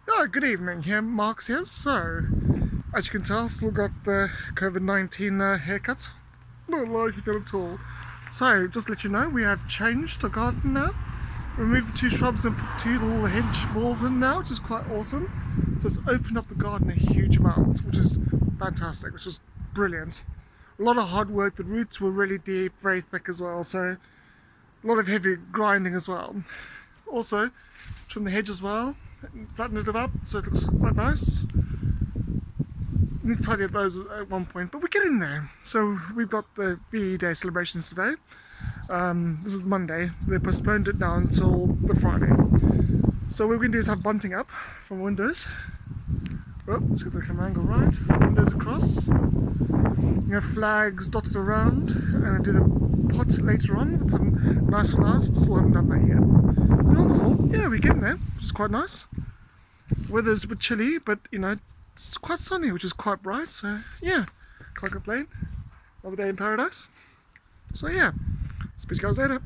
Oh, good evening here, Mark's here. So, as you can tell, still got the COVID-19 haircut. Not liking it at all. So, just to let you know, we have changed the garden now. Removed the two shrubs and put two little hedge walls in now, which is quite awesome. So it's opened up the garden a huge amount, which is fantastic, which is brilliant. A lot of hard work, the roots were really deep, very thick as well, so a lot of heavy grinding as well. Also, trim the hedge as well, flatten it up so it looks quite nice. Need to tidy up those at one point, but we're getting there. So we've got the VE Day celebrations today. This is Monday. They postponed it now until the Friday. So what we're going to do is have bunting up from windows. Oh, let's get the camera angle right. Windows across. You have flags dotted around, and I'll do the pot later on with some nice flowers. Still haven't done that yet. But on the whole, yeah, we're getting there, which is quite nice. Weather's a bit chilly, but you know, it's quite sunny, which is quite bright. So yeah, can't complain. Another day in paradise. So yeah, speak to you guys later.